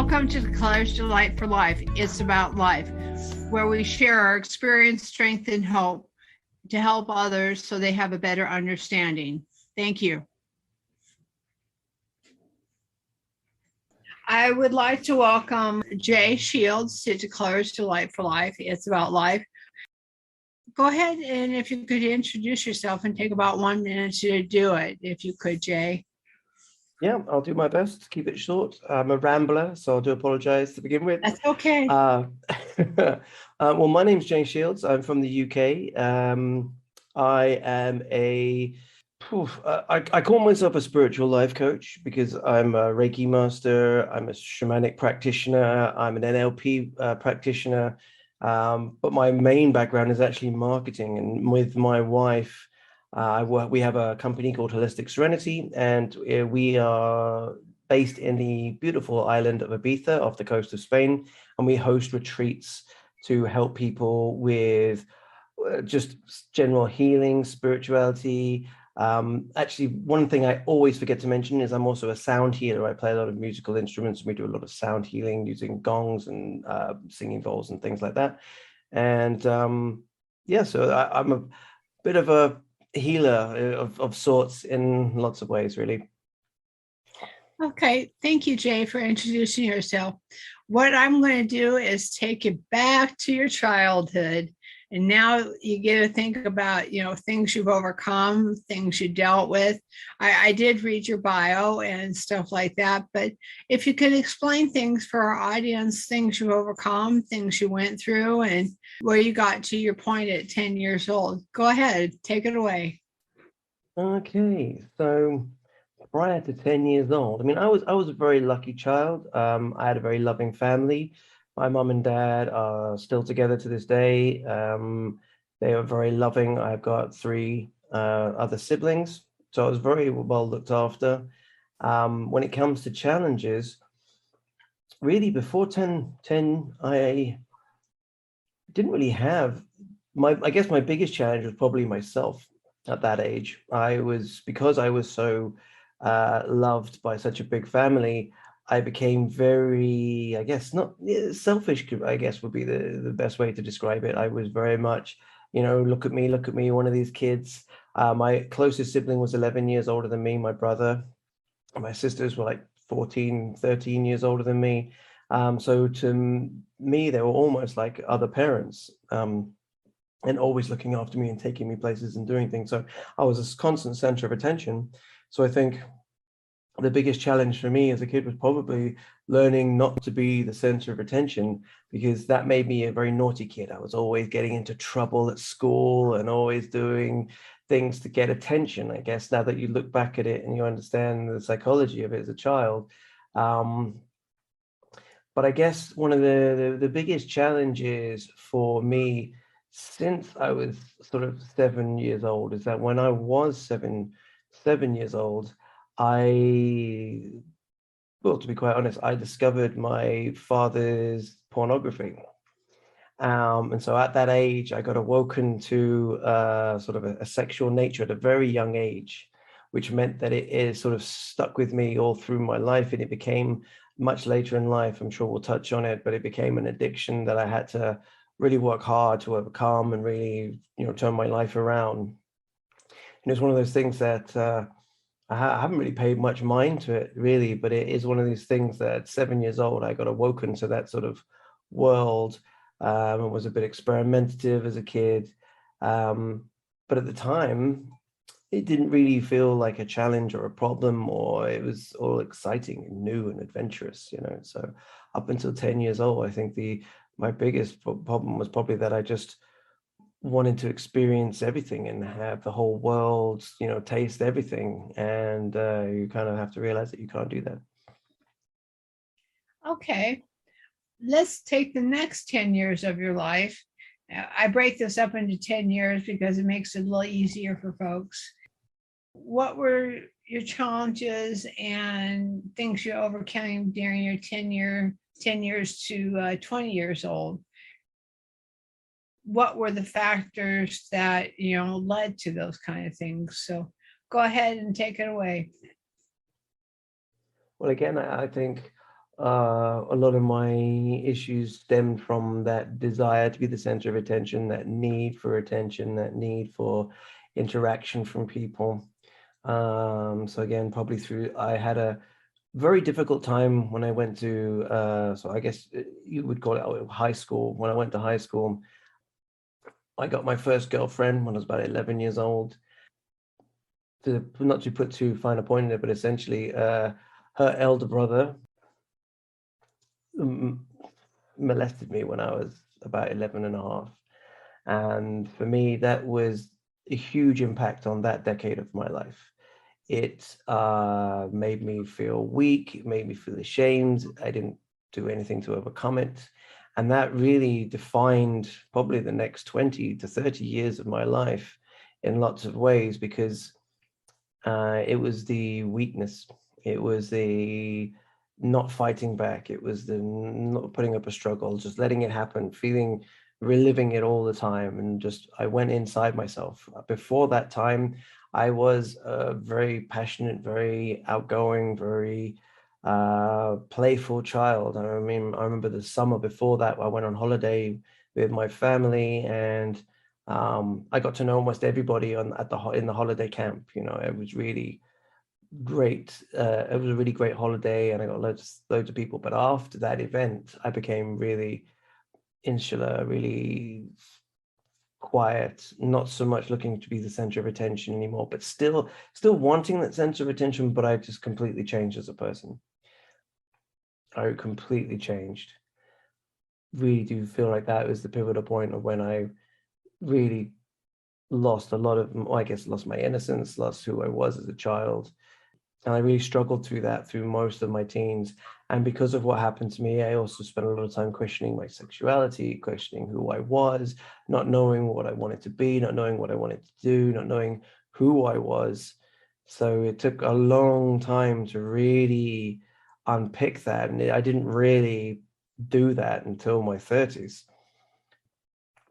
Welcome to the Colors Delight for Life. It's about life, where we share our experience, strength, and hope to help others so they have a better understanding. Thank you. I would like to welcome Jay Shields to Colors Delight for Life. It's about life. Go ahead, and if you could introduce yourself and take about 1 minute to do it, if you could, Jay. Yeah, I'll do my best to keep it short. I'm a rambler, so I do apologize to begin with. That's okay. Well, my name's Jay Shields. I'm from the UK. I am I call myself a spiritual life coach because I'm a Reiki master. I'm a shamanic practitioner. I'm an NLP practitioner. But my main background is actually marketing. And with my wife, we have a company called Holistic Serenity, and we are based in the beautiful island of Ibiza off the coast of Spain, and we host retreats to help people with just general healing, spirituality. Actually, one thing I always forget to mention is I'm also a sound healer. I play a lot of musical instruments, and we do a lot of sound healing using gongs and singing bowls and things like that. And yeah, so I'm a bit of a healer of sorts in lots of ways, really. Okay, thank you, Jay, for introducing yourself. What I'm going to do is take you back to your childhood, and now you get to think about, things you've overcome, things you dealt with. I did read your bio and stuff like that, but if you could explain things for our audience, things you've overcome, things you went through, and where you got to your point at 10 years old. Go ahead, take it away. Okay, so prior to 10 years old, I mean, I was a very lucky child. I had a very loving family. My mum and dad are still together to this day. They are very loving. I've got 3 other siblings, so I was very well looked after. When it comes to challenges, really before 10, I didn't really have I guess my biggest challenge was probably myself at that age. Because I was so loved by such a big family, I became very, I guess, not selfish, I guess would be the best way to describe it. I was very much, look at me, one of these kids. My closest sibling was 11 years older than me, my brother. My sisters were like 14, 13 years older than me. So to me, they were almost like other parents, and always looking after me and taking me places and doing things. So I was a constant center of attention. So I think the biggest challenge for me as a kid was probably learning not to be the center of attention, because that made me a very naughty kid. I was always getting into trouble at school and always doing things to get attention. I guess now that you look back at it and you understand the psychology of it as a child. But I guess one of the biggest challenges for me since I was sort of 7 years old is that when I was seven years old, to be quite honest, I discovered my father's pornography. And so at that age, I got awoken to sort of a sexual nature at a very young age, which meant that it is sort of stuck with me all through my life. And it became much later in life, I'm sure we'll touch on it, but it became an addiction that I had to really work hard to overcome and really, turn my life around. And it's one of those things that I haven't really paid much mind to it, really, but it is one of these things that at 7 years old, I got awoken to that sort of world, and was a bit experimentative as a kid. But at the time, it didn't really feel like a challenge or a problem, or it was all exciting and new and adventurous, So up until 10 years old, I think my biggest problem was probably that I just wanted to experience everything and have the whole world, taste everything. And you kind of have to realize that you can't do that. Okay, let's take the next 10 years of your life. I break this up into 10 years because it makes it a little easier for folks. What were your challenges and things you overcame during your 10 years to 20 years old? What were the factors that, led to those kind of things? So go ahead and take it away. Well, again, I think A lot of my issues stemmed from that desire to be the center of attention, that need for attention, that need for interaction from people. So again, probably through, I had a very difficult time when I went to, so I guess you would call it high school. When I went to high school, I got my first girlfriend when I was about 11 years old. Not to put too fine a point in it, but essentially, her elder brother mm, molested me when I was about 11 and a half. And for me, that was a huge impact on that decade of my life. It made me feel weak. It made me feel ashamed. I didn't do anything to overcome it. And that really defined probably the next 20 to 30 years of my life in lots of ways, because it was the weakness. It was the not fighting back. It was the not putting up a struggle, just letting it happen, reliving it all the time. And just, I went inside myself. Before that time, I was a very passionate, very outgoing, very playful child. I mean, I remember the summer before that, I went on holiday with my family, and I got to know almost everybody in the holiday camp. You know, it was really great. It was a really great holiday, and I got loads of people. But after that event, I became really insular, really quiet, not so much looking to be the center of attention anymore, but still wanting that center of attention. But I just completely changed as a person. I completely changed. Really do feel like that was the pivotal point of when I really lost a lot of, I guess, lost my innocence, lost who I was as a child. And I really struggled through that through most of my teens. And because of what happened to me, I also spent a lot of time questioning my sexuality, questioning who I was, not knowing what I wanted to be, not knowing what I wanted to do, not knowing who I was. So it took a long time to really unpick that. And I didn't really do that until my 30s.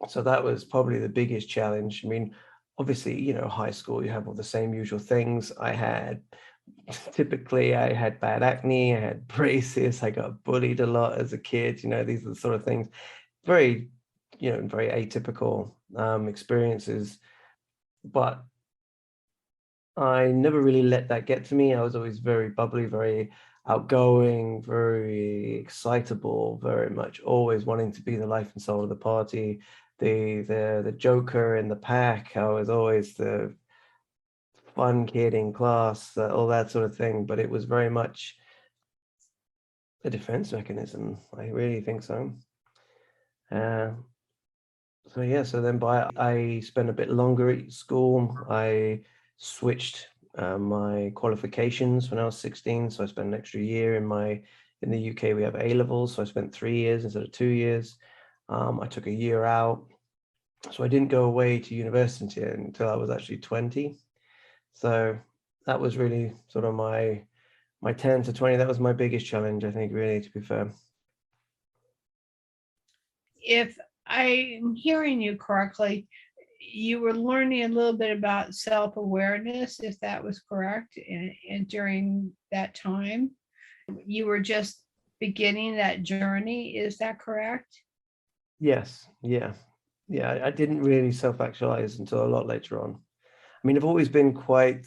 So that was probably the biggest challenge. I mean, obviously, you know, high school, you have all the same usual things. Typically, I had bad acne, I had braces, I got bullied a lot as a kid. You know, these are the sort of things, very, very atypical experiences. But I never really let that get to me. I was always very bubbly, very outgoing, very excitable, very much always wanting to be the life and soul of the party, the joker in the pack. I was always the fun kid in class, all that sort of thing. But it was very much a defense mechanism. I really think so. Uh, so yeah, so then I spent a bit longer at school. I switched my qualifications when I was 16. So I spent an extra year in the UK, we have A levels. So I spent 3 years instead of 2 years. I took a year out. So I didn't go away to university until I was actually 20. So that was really sort of my 10 to 20. That was my biggest challenge, I think, really, to be fair. If I'm hearing you correctly, you were learning a little bit about self-awareness, if that was correct, and during that time, you were just beginning that journey. Is that correct? Yes, yeah. Yeah, I didn't really self-actualize until a lot later on. I mean, I've always been quite,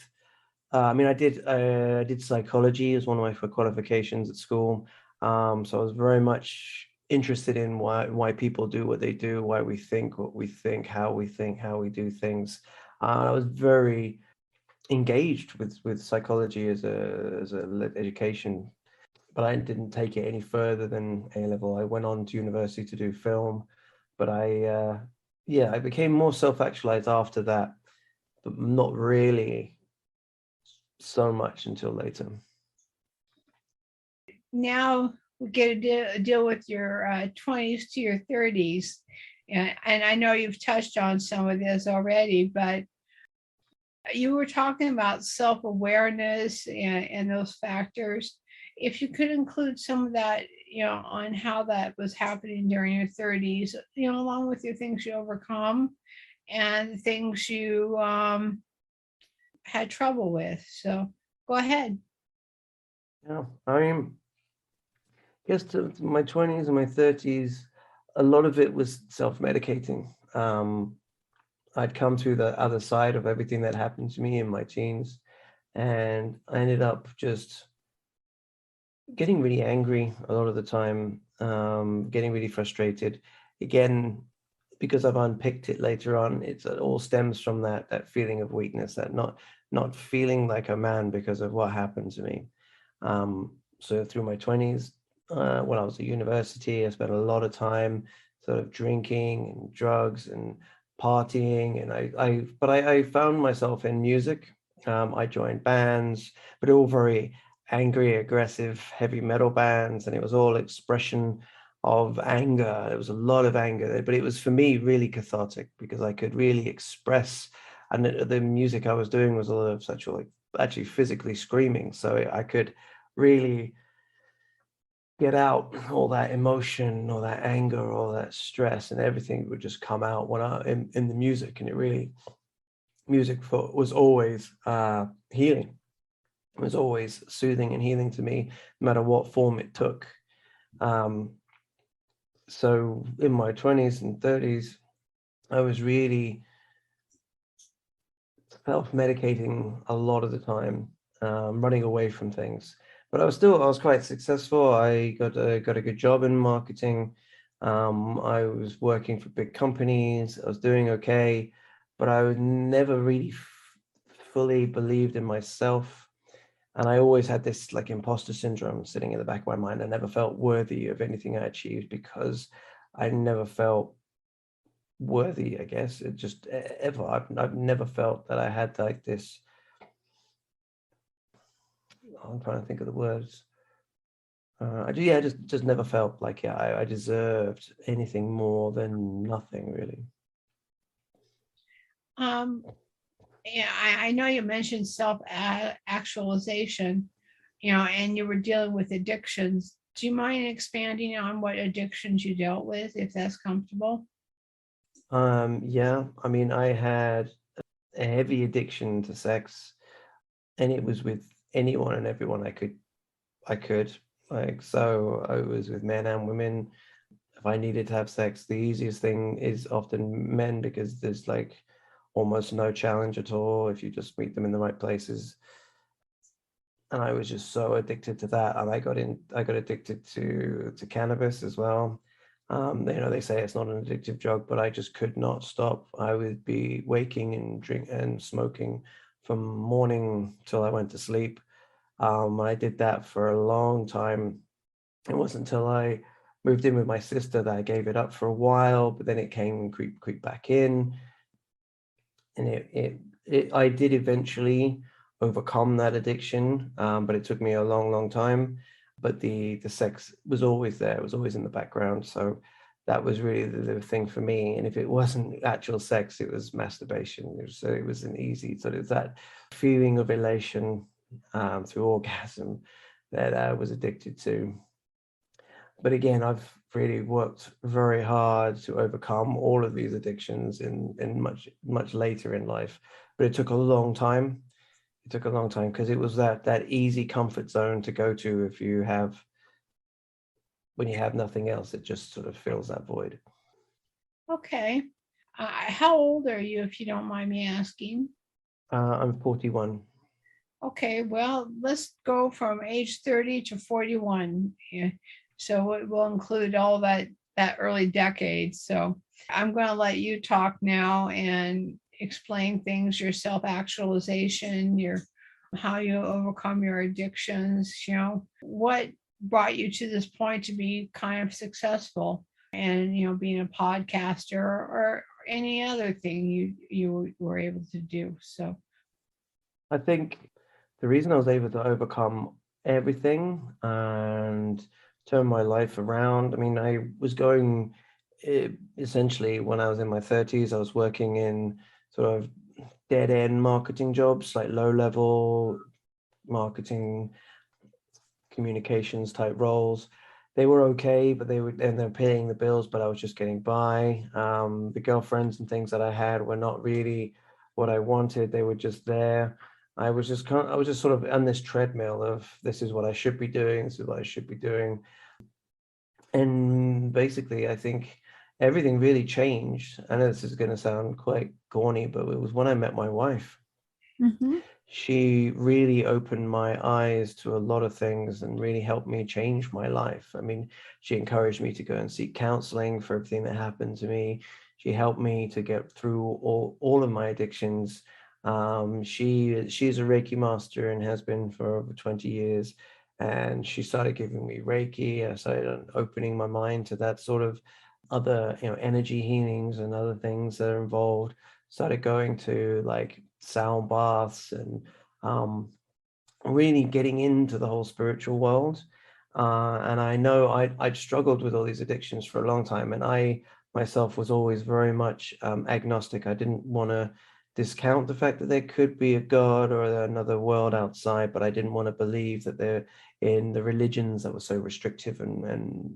I did psychology as one of my qualifications at school. So I was very much interested in why people do what they do, why we think what we think, how we do things. I was very engaged with psychology as a education, but I didn't take it any further than A level. I went on to university to do film, but I became more self-actualized after that, but not really so much until later. Now we get to deal with your 20s to your 30s. And I know you've touched on some of this already, but you were talking about self awareness and those factors. If you could include some of that, on how that was happening during your 30s, along with your things you overcome and things you had trouble with. So go ahead. Yeah, I mean, guess to my 20s and my 30s, a lot of it was self-medicating. I'd come to the other side of everything that happened to me in my teens, and I ended up just getting really angry a lot of the time, getting really frustrated. Again, because I've unpicked it later on, it all stems from that feeling of weakness, that not feeling like a man because of what happened to me. So through my 20s, when I was at university, I spent a lot of time sort of drinking and drugs and partying, and I found myself in music. I joined bands, but all very angry, aggressive, heavy metal bands, and it was all expression of anger. There was a lot of anger, but it was for me really cathartic because I could really express, and the music I was doing was a lot of such like actually physically screaming, so I could really get out all that emotion, all that anger, all that stress, and everything would just come out when in the music, and it really was always healing. It was always soothing and healing to me, no matter what form it took. So in my 20s and 30s, I was really self-medicating a lot of the time, running away from things. But I was quite successful. I got a good job in marketing. I was working for big companies. I was doing okay, but I never really fully believed in myself. And I always had this like imposter syndrome sitting in the back of my mind. I never felt worthy of anything I achieved because I never felt worthy, I guess. It just ever. I've never felt that I had like this. I'm trying to think of the words. I just never felt like I deserved anything more than nothing really. Um, yeah, I know you mentioned self actualization, and you were dealing with addictions. Do you mind expanding on what addictions you dealt with, if that's comfortable? Yeah, I mean, I had a heavy addiction to sex, and it was with anyone and everyone I could. Like, so I was with men and women. If I needed to have sex, the easiest thing is often men because there's like almost no challenge at all if you just meet them in the right places. And I was just so addicted to that, and I got addicted to cannabis as well. They say it's not an addictive drug, but I just could not stop. I would be waking and drink and smoking from morning till I went to sleep. I did that for a long time. It wasn't until I moved in with my sister that I gave it up for a while, but then it came creep back in, and I did eventually overcome that addiction, but it took me a long time. But the sex was always there; it was always in the background. So that was really the thing for me. And if it wasn't actual sex, it was masturbation. It was an easy sort of that feeling of elation through orgasm that I was addicted to. But again, I've really worked very hard to overcome all of these addictions in much later in life. But it took a long time. It took a long time because it was that easy comfort zone to go to if you have when you have nothing else, it just sort of fills that void. Okay. How old are you, if you don't mind me asking? I'm 41. Okay, well, let's go from age 30 to 41. Yeah. So it will include all that early decade. So I'm going to let you talk now and explain things, your self-actualization, your how you overcome your addictions, what brought you to this point to be kind of successful and being a podcaster or any other thing you were able to do. So I think the reason I was able to overcome everything and turn my life around, I mean, I was going essentially when I was in my 30s, I was working in sort of dead end marketing jobs, like low level marketing, communications type roles. They were okay, but they're paying the bills, but I was just getting by. The girlfriends and things that I had were not really what I wanted. They were just there. I was just sort of on this treadmill of this is what I should be doing. This is what I should be doing. And basically, I think everything really changed. I know this is going to sound quite corny, but it was when I met my wife. Mhm. She really opened my eyes to a lot of things and really helped me change my life. I mean, she encouraged me to go and seek counseling for everything that happened to me. She helped me to get through all of my addictions. She's a Reiki master and has been for over 20 years. And she started giving me Reiki. I started opening my mind to that sort of other, energy healings and other things that are involved. Started going to like sound baths and um, really getting into the whole spiritual world. And I know I'd struggled with all these addictions for a long time, and I myself was always very much agnostic. I didn't want to discount the fact that there could be a God or another world outside, but I didn't want to believe that they're in the religions that were so restrictive and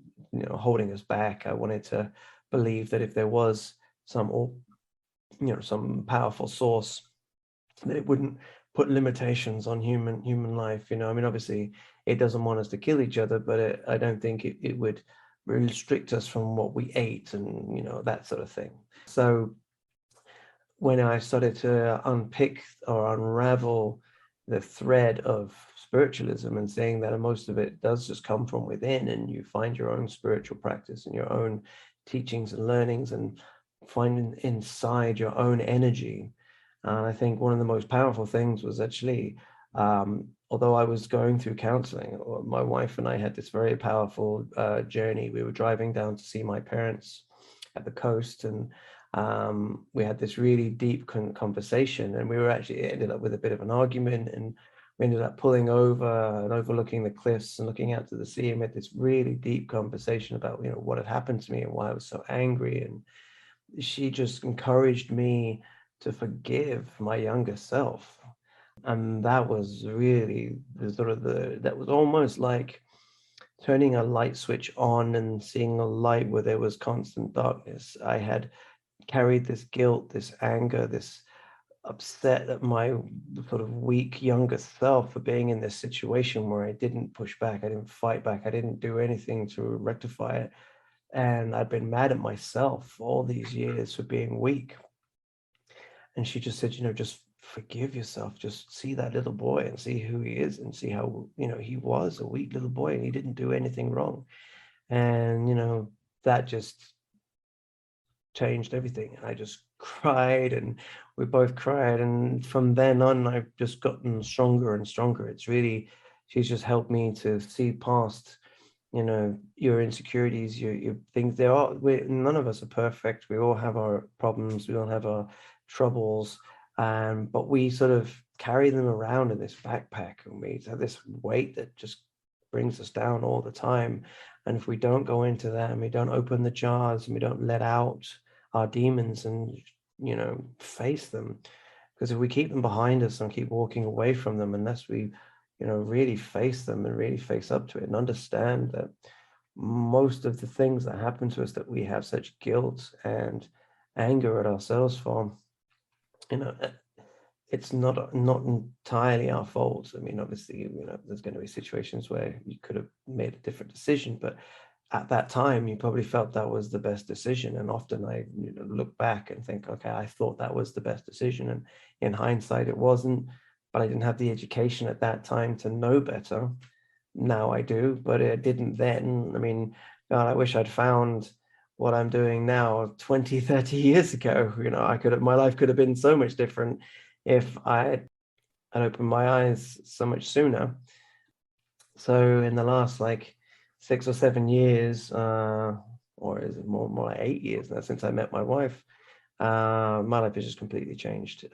holding us back. I wanted to believe that if there was some some powerful source, that it wouldn't put limitations on human life. I mean, obviously it doesn't want us to kill each other, but I don't think it would restrict us from what we ate and that sort of thing. So when I started to unpick or unravel the thread of spiritualism and saying that most of it does just come from within, and you find your own spiritual practice and your own teachings and learnings and finding inside your own energy. And I think one of the most powerful things was actually, although I was going through counseling, my wife and I had this very powerful journey. We were driving down to see my parents at the coast, and we had this really deep conversation, and we were actually it ended up with a bit of an argument, and we ended up pulling over and overlooking the cliffs and looking out to the sea, and we had this really deep conversation about what had happened to me and why I was so angry. And she just encouraged me to forgive my younger self, and that was really that was almost like turning a light switch on and seeing a light where there was constant darkness. I had carried this guilt, this anger, this upset at my sort of weak younger self for being in this situation where I didn't push back, I didn't fight back, I didn't do anything to rectify it. And I'd been mad at myself all these years for being weak. And she just said, just forgive yourself. Just see that little boy and see who he is and see how, he was a weak little boy and he didn't do anything wrong. And, that just changed everything. And I just cried and we both cried. And from then on, I've just gotten stronger and stronger. It's really, she's just helped me to see past, your insecurities, your things. None of us are perfect. We all have our problems. We all have our troubles. But we sort of carry them around in this backpack, and we have this weight that just brings us down all the time. And if we don't go into that and we don't open the jars and we don't let out our demons and face them, because if we keep them behind us and keep walking away from them, unless we really face them and really face up to it and understand that most of the things that happen to us that we have such guilt and anger at ourselves for, you know it's not entirely our fault. I mean, obviously, there's going to be situations where you could have made a different decision, but at that time, you probably felt that was the best decision. And often I, look back and think, okay, I thought that was the best decision, and in hindsight, it wasn't. But I didn't have the education at that time to know better. Now I do, but I didn't then. I mean, God, I wish I'd found what I'm doing now 20, 30 years ago. My life could have been so much different if I'd opened my eyes so much sooner. So in the last like 6 or 7 years, or is it more like 8 years now since I met my wife, my life has just completely changed.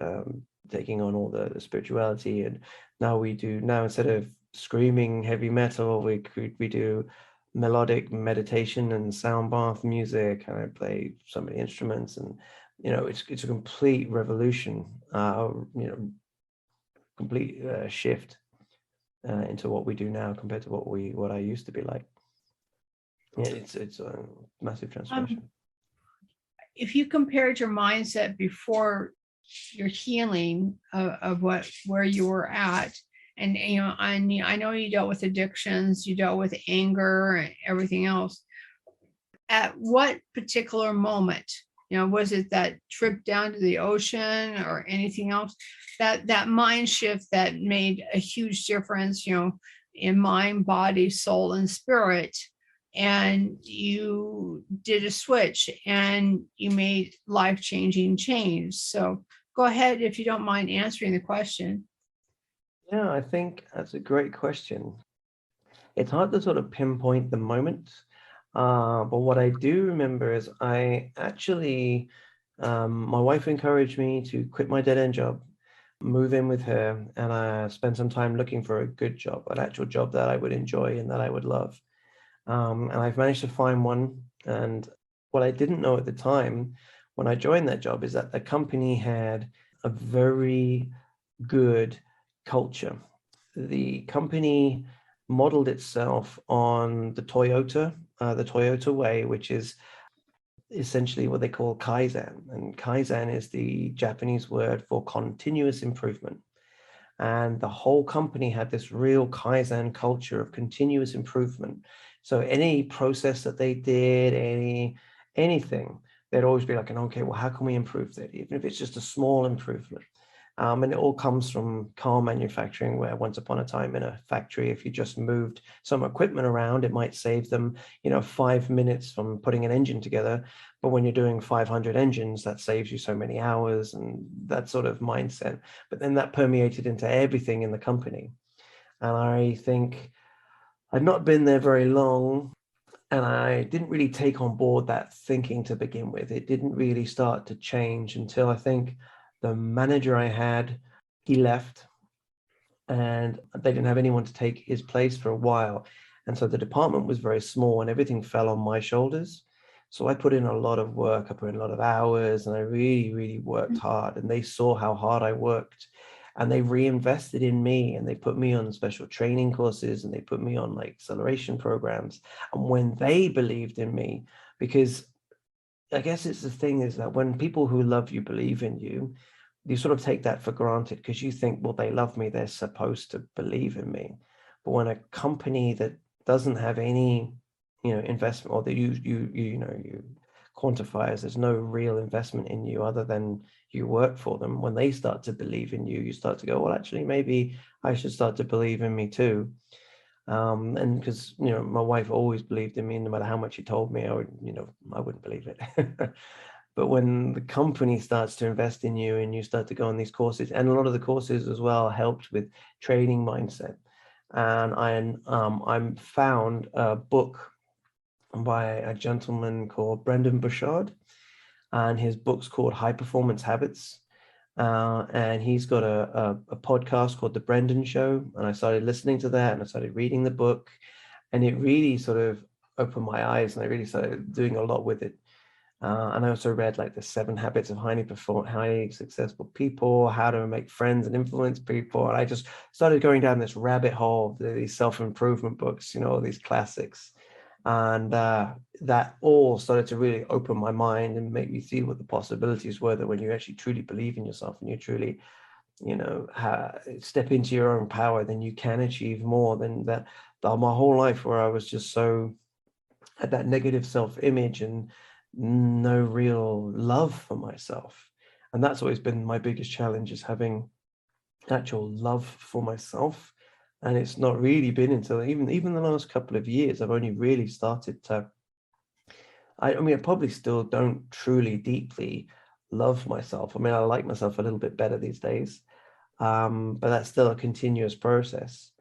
Taking on all the spirituality, and now instead of screaming heavy metal, we do melodic meditation and sound bath music, and I play so many instruments, and it's a complete revolution, complete shift into what we do now compared to what I used to be like. Yeah, it's a massive transformation. If you compared your mindset before your healing of where you were at, and I know you dealt with addictions, you dealt with anger and everything else. at what particular moment, was it that trip down to the ocean or anything else, that mind shift that made a huge difference, in mind, body, soul, and spirit, and you did a switch and you made life-changing change? So go ahead if you don't mind answering the question. Yeah, I think that's a great question. It's hard to sort of pinpoint the moment, but what I do remember is I actually, my wife encouraged me to quit my dead-end job, move in with her, and I spend some time looking for a good job, an actual job that I would enjoy and that I would love. And I've managed to find one. And what I didn't know at the time when I joined that job is that the company had a very good culture. The company modeled itself on the Toyota way, which is essentially what they call Kaizen. And Kaizen is the Japanese word for continuous improvement. And the whole company had this real Kaizen culture of continuous improvement. So any process that they did, anything, they'd always be like, okay, well, how can we improve that? Even if it's just a small improvement. And it all comes from car manufacturing, where once upon a time in a factory, if you just moved some equipment around, it might save them, 5 minutes from putting an engine together. But when you're doing 500 engines, that saves you so many hours, and that sort of mindset. But then that permeated into everything in the company. And I think I'd not been there very long, and I didn't really take on board that thinking to begin with. It didn't really start to change until I think the manager I had, he left, and they didn't have anyone to take his place for a while. And so the department was very small and everything fell on my shoulders. So I put in a lot of work, I put in a lot of hours, and I really, really worked hard. And they saw how hard I worked, and they reinvested in me, and they put me on special training courses, and they put me on like acceleration programs. And when they believed in me, because I guess it's the thing is that when people who love you believe in you, you sort of take that for granted because you think, well, they love me, they're supposed to believe in me. But when a company that doesn't have any, investment, or that you quantify as there's no real investment in you other than you work for them, when they start to believe in you, you start to go, well, actually, maybe I should start to believe in me too. And because, my wife always believed in me, no matter how much she told me, I wouldn't believe it. But when the company starts to invest in you and you start to go on these courses, and a lot of the courses as well helped with training mindset. And I found a book by a gentleman called Brendan Burchard, and his book's called High Performance Habits. And he's got a podcast called The Brendan Show. And I started listening to that, and I started reading the book, and it really sort of opened my eyes, and I really started doing a lot with it. And I also read like the 7 Habits of highly successful people, how to make friends and influence people. And I just started going down this rabbit hole of these self-improvement books, these classics. And that all started to really open my mind and make me see what the possibilities were, that when you actually truly believe in yourself and you truly, step into your own power, then you can achieve more than that. My whole life where I was just so at that negative self-image and no real love for myself. And that's always been my biggest challenge, is having actual love for myself. And it's not really been until even the last couple of years, I've only really started to, I probably still don't truly deeply love myself. I like myself a little bit better these days, but that's still a continuous process.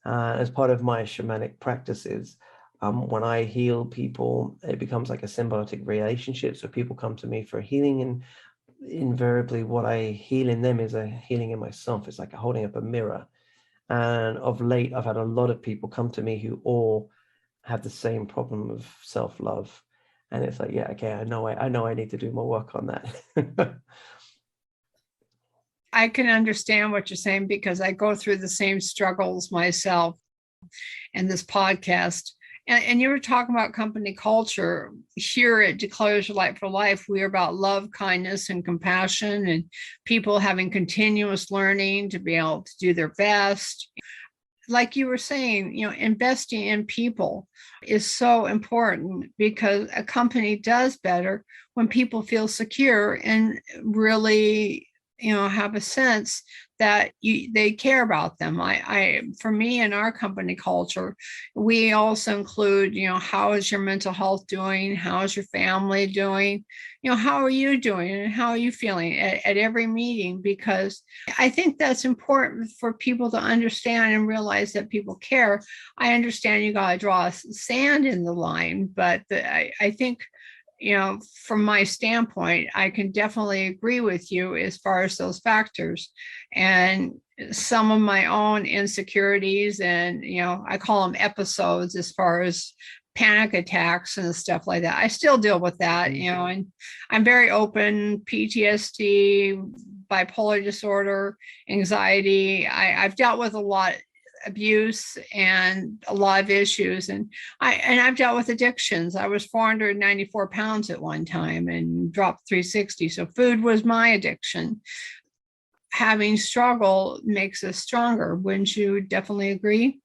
As part of my shamanic practices, when I heal people, it becomes like a symbiotic relationship. So people come to me for healing, and invariably what I heal in them is a healing in myself. It's like holding up a mirror. And of late, I've had a lot of people come to me who all have the same problem of self-love. And it's like, yeah, okay, I know I need to do more work on that. I can understand what you're saying because I go through the same struggles myself in this podcast. And you were talking about company culture. Here at Declares Your Light for Life, we are about love, kindness, and compassion, and people having continuous learning to be able to do their best. like you were saying, investing in people is so important, because a company does better when people feel secure and really, have a sense that they care about them. For me, in our company culture, we also include, how is your mental health doing? How is your family doing? How are you doing? And how are you feeling at every meeting? Because I think that's important for people to understand and realize that people care. I understand you got to draw sand in the line, but I think, from my standpoint, I can definitely agree with you as far as those factors. And some of my own insecurities, and, I call them episodes, as far as panic attacks and stuff like that. I still deal with that, and I'm very open. PTSD, bipolar disorder, anxiety. I've dealt with a lot, abuse, and a lot of issues, and I've dealt with addictions. I was 494 pounds at one time and dropped 360. So food was my addiction. Having struggle makes us stronger. Wouldn't you definitely agree?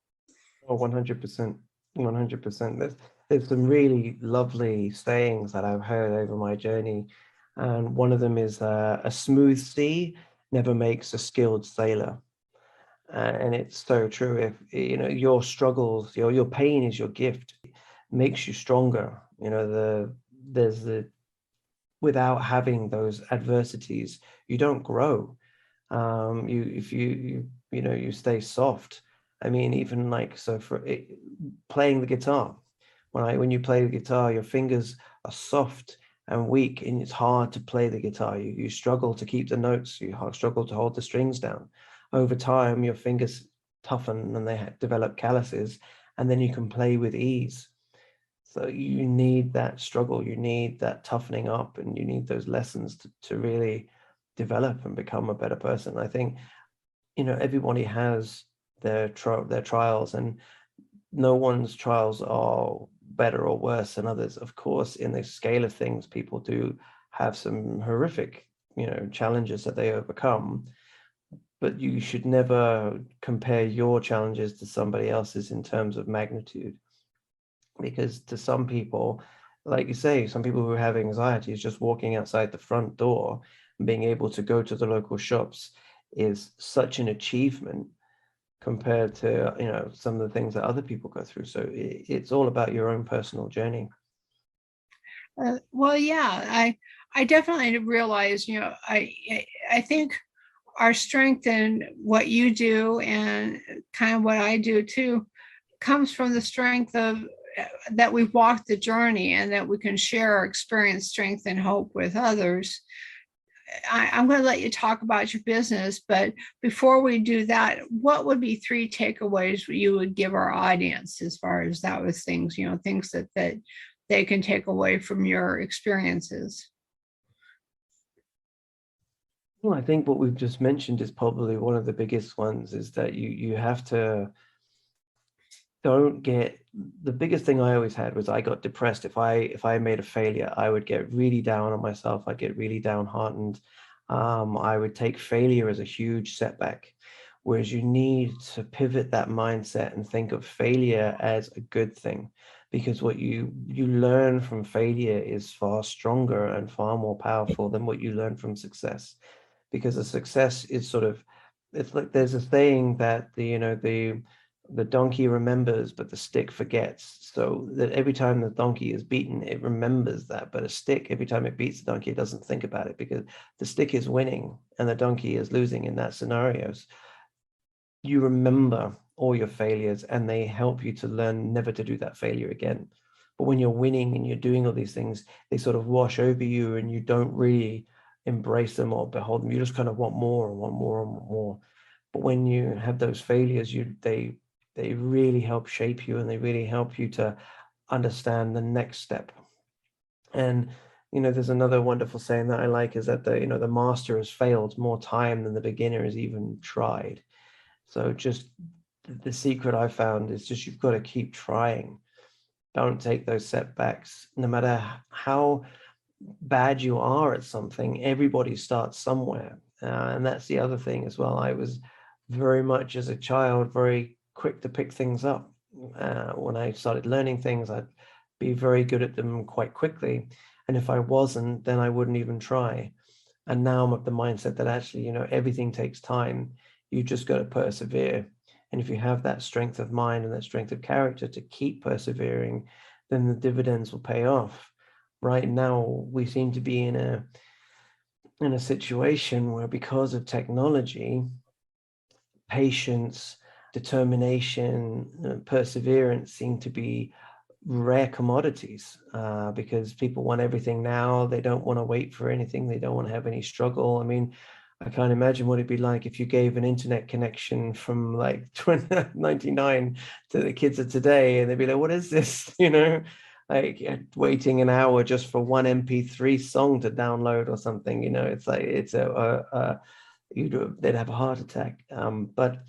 Oh, 100%. 100%. There's some really lovely sayings that I've heard over my journey. And one of them is a smooth sea never makes a skilled sailor. And it's so true. If your struggles, your pain is your gift, makes you stronger. There's the without having those adversities, you don't grow. You if you stay soft. I mean, even like so for playing the guitar, when you play the guitar, your fingers are soft and weak, and it's hard to play the guitar. You struggle to keep the notes. You struggle to hold the strings down. Over time, your fingers toughen and they develop calluses, and then you can play with ease. So you need that struggle, you need that toughening up, and you need those lessons to really develop and become a better person. I think, everybody has their trials, and no one's trials are better or worse than others. Of course, in the scale of things, people do have some horrific, challenges that they overcome, but you should never compare your challenges to somebody else's in terms of magnitude. Because to some people, like you say, some people who have anxiety, is just walking outside the front door and being able to go to the local shops is such an achievement compared to some of the things that other people go through. So it's all about your own personal journey. Well, yeah, I definitely realize, I think our strength in what you do, and kind of what I do too, comes from the strength of that we've walked the journey, and that we can share our experience, strength, and hope with others. I'm going to let you talk about your business, but before we do that, what would be 3 takeaways you would give our audience, as far as that was things, things that they can take away from your experiences? Well, I think what we've just mentioned is probably one of the biggest ones, is that you have to don't get the biggest thing I always had was I got depressed. If I made a failure, I would get really down on myself. I'd get really downhearted. I would take failure as a huge setback, whereas you need to pivot that mindset and think of failure as a good thing, because what you learn from failure is far stronger and far more powerful than what you learn from success. Because a success is sort of, it's like there's a saying that the donkey remembers, but the stick forgets. So that every time the donkey is beaten, it remembers that. But a stick, every time it beats the donkey, it doesn't think about it, because the stick is winning and the donkey is losing in that scenarios. You remember all your failures, and they help you to learn never to do that failure again. But when you're winning and you're doing all these things, they sort of wash over you, and you don't really embrace them or behold them. You just kind of want more and want more and want more. But when you have those failures, they really help shape you, and they really help you to understand the next step. And there's another wonderful saying that I like, is that the master has failed more time than the beginner has even tried. So just the secret I found is just you've got to keep trying. Don't take those setbacks. No matter how bad you are at something, everybody starts somewhere. And that's the other thing as well. I was very much as a child, very quick to pick things up. When I started learning things, I'd be very good at them quite quickly. And if I wasn't, then I wouldn't even try. And now I'm of the mindset that actually, everything takes time. You just got to persevere. And if you have that strength of mind and that strength of character to keep persevering, then the dividends will pay off. Right now, we seem to be in a situation where, because of technology, patience, determination, perseverance seem to be rare commodities, because people want everything now. They don't want to wait for anything. They don't want to have any struggle. I mean, I can't imagine what it'd be like if you gave an internet connection from like 1999 to the kids of today, and they'd be like, "What is this?" Like waiting an hour just for one MP3 song to download or something. It's like they'd have a heart attack. But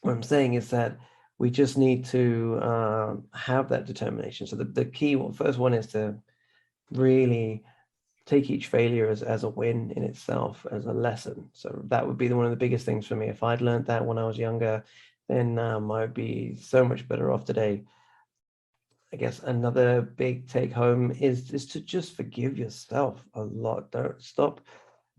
what I'm saying is that we just need to have that determination. So the key first one is to really take each failure as a win in itself, as a lesson. So that would be one of the biggest things for me. If I'd learned that when I was younger, then I'd be so much better off today. I guess another big take home is to just forgive yourself a lot. Don't stop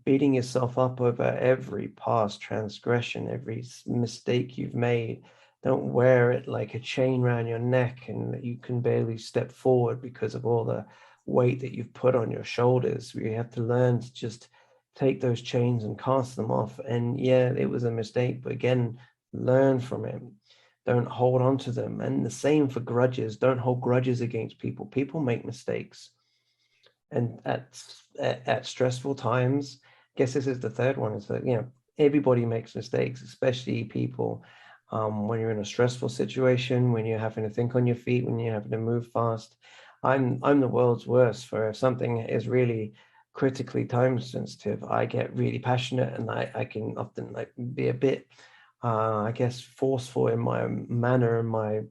beating yourself up over every past transgression, every mistake you've made. Don't wear it like a chain around your neck and that you can barely step forward because of all the weight that you've put on your shoulders. We have to learn to just take those chains and cast them off. And yeah, it was a mistake, but again, learn from it. Don't hold on to them. And the same for grudges. Don't hold grudges against people. People make mistakes. And at stressful times, I guess this is the third one, is that everybody makes mistakes, especially people. When you're in a stressful situation, when you're having to think on your feet, when you're having to move fast. I'm the world's worst for if something is really critically time sensitive. I get really passionate, and I can often be a bit I guess forceful in my manner and my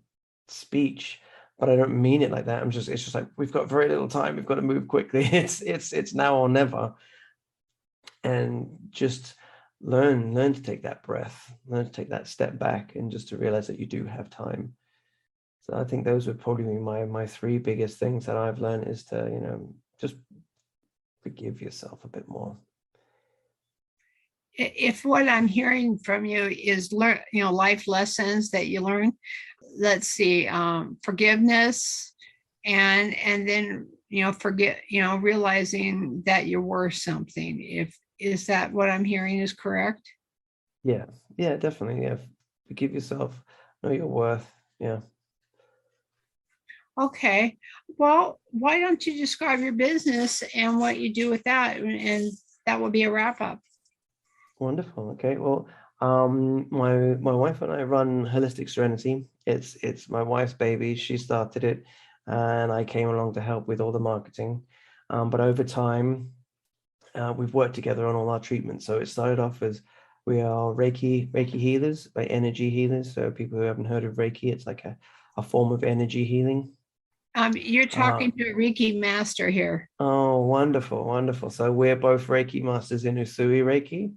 speech, but I don't mean it like that. It's just like, we've got very little time. We've got to move quickly. It's now or never. And just learn to take that breath, learn to take that step back, and just to realize that you do have time. So I think those would probably be my three biggest things that I've learned, is to, just forgive yourself a bit more. If what I'm hearing from you is life lessons that you learn, let's see, forgiveness, and then realizing that you're worth something. Is that what I'm hearing is correct? Yeah, definitely. Yeah, forgive yourself, know your worth. Yeah. Okay. Well, why don't you describe your business and what you do with that? And that will be a wrap up. Wonderful. Okay. Well, my wife and I run Holistic Serenity. It's my wife's baby. She started it, and I came along to help with all the marketing. But over time, we've worked together on all our treatments. So it started off as, we are Reiki healers, by energy healers. So people who haven't heard of Reiki, it's like a form of energy healing. You're talking to a Reiki master here. Oh, wonderful, wonderful. So we're both Reiki masters in Usui Reiki.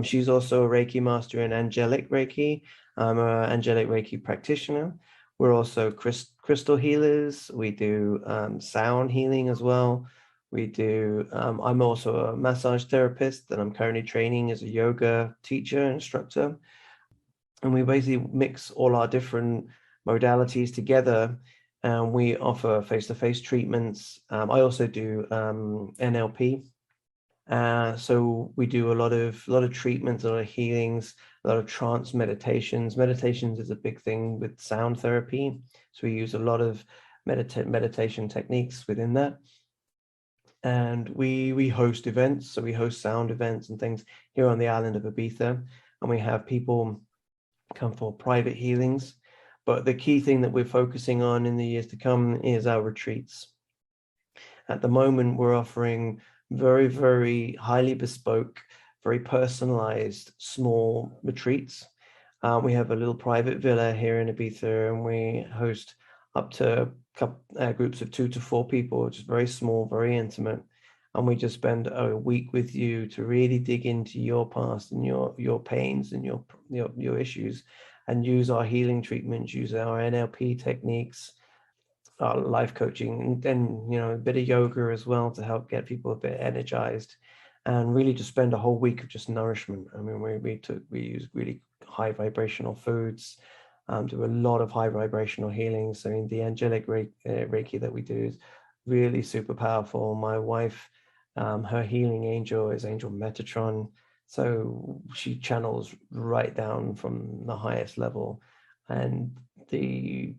She's also a Reiki master in Angelic Reiki. I'm an Angelic Reiki practitioner. We're also crystal healers. We do sound healing as well. We do, I'm also a massage therapist, and I'm currently training as a yoga teacher, instructor. And we basically mix all our different modalities together, and we offer face-to-face treatments. I also do NLP. So we do a lot of treatments, a lot of healings, a lot of trance meditations. Meditations is a big thing with sound therapy. So we use a lot of meditation techniques within that. And we host events. So we host sound events and things here on the island of Ibiza. And we have people come for private healings. But the key thing that we're focusing on in the years to come is our retreats. At the moment, we're offering very, very highly bespoke, very personalized, small retreats. We have a little private villa here in Ibiza, and we host up to groups of 2 to 4 people, which is very small, very intimate. And we just spend a week with you to really dig into your past and your pains and your issues, and use our healing treatments, use our NLP techniques, our life coaching, and then, you know, a bit of yoga as well to help get people a bit energized, and really just spend a whole week of just nourishment. I mean, we use really high vibrational foods, do a lot of high vibrational healings. I mean, the angelic Reiki that we do is really super powerful. My wife, her healing angel is Angel Metatron. So she channels right down from the highest level, and the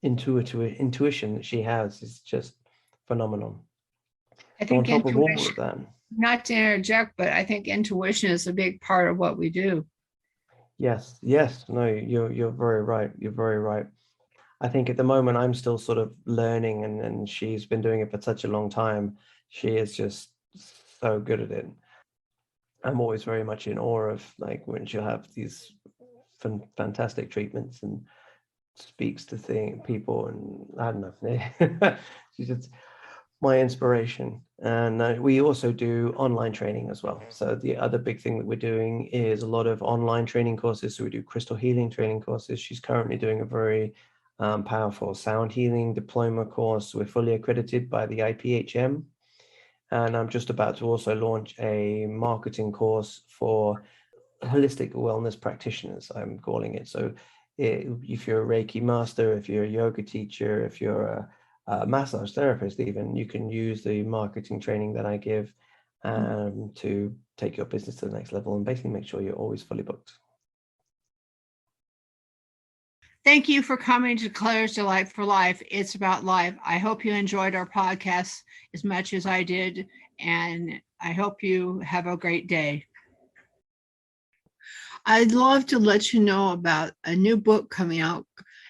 intuition that she has is just phenomenal. I So on think top of all intuition, of that, not to interject, but I think intuition is a big part of what we do. yes, no, you're very right. You're very right. I think at the moment I'm still sort of learning, and she's been doing it for such a long time. She is just so good at it. I'm always very much in awe of like when she'll have these fantastic treatments and speaks to people, and I don't know. She's just my inspiration. And we also do online training as well. So the other big thing that we're doing is a lot of online training courses. So we do crystal healing training courses. She's currently doing a very powerful sound healing diploma course. We're fully accredited by the IPHM. And I'm just about to also launch a marketing course for holistic wellness practitioners, I'm calling it. So if you're a Reiki master, if you're a yoga teacher, if you're a massage therapist, even, you can use the marketing training that I give to take your business to the next level and basically make sure you're always fully booked. Thank you for coming to Claire's Delight for Life. It's about life. I hope you enjoyed our podcast as much as I did, and I hope you have a great day. I'd love to let you know about a new book coming out,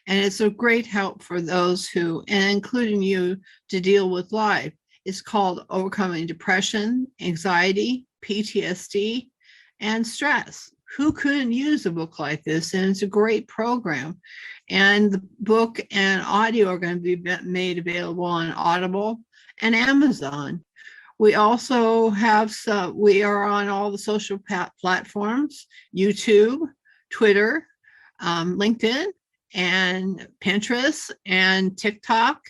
and it's a great help for those who, and including you, to deal with life. It's called Overcoming Depression, Anxiety, PTSD, and Stress. Who couldn't use a book like this? And it's a great program. And the book and audio are going to be made available on Audible and Amazon. We also have we are on all the social platforms, YouTube, Twitter, LinkedIn, and Pinterest, and TikTok,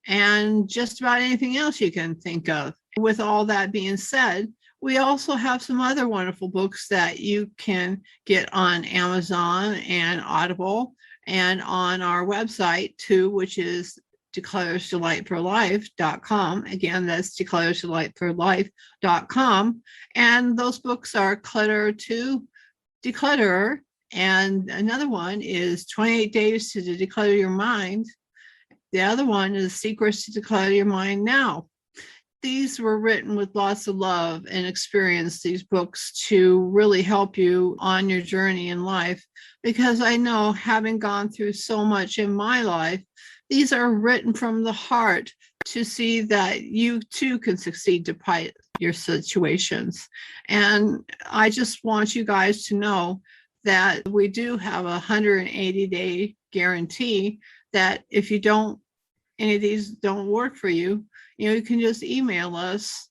and just about anything else you can think of. With all that being said, we also have some other wonderful books that you can get on Amazon and Audible and on our website too, which is declaresdelightforlife.com. Again, that's declaresdelightforlife.com. And those books are Clutter to Declutter. And another one is 28 Days to Declutter Your Mind. The other one is Secrets to Declutter Your Mind Now. These were written with lots of love and experience, these books, to really help you on your journey in life, because I know, having gone through so much in my life, these are written from the heart to see that you too can succeed despite your situations. And I just want you guys to know that we do have a 180-day guarantee that if any of these don't work for you, you can just email us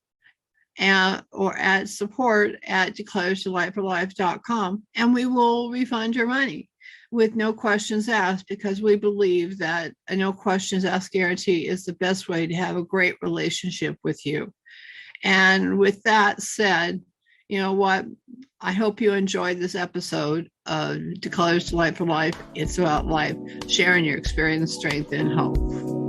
or at support@declaresdelightforlife.com, and we will refund your money with no questions asked, because we believe that a no questions asked guarantee is the best way to have a great relationship with you. And with that said, you know what? I hope you enjoyed this episode of Declares Delight for Life. It's about life, sharing your experience, strength, and hope.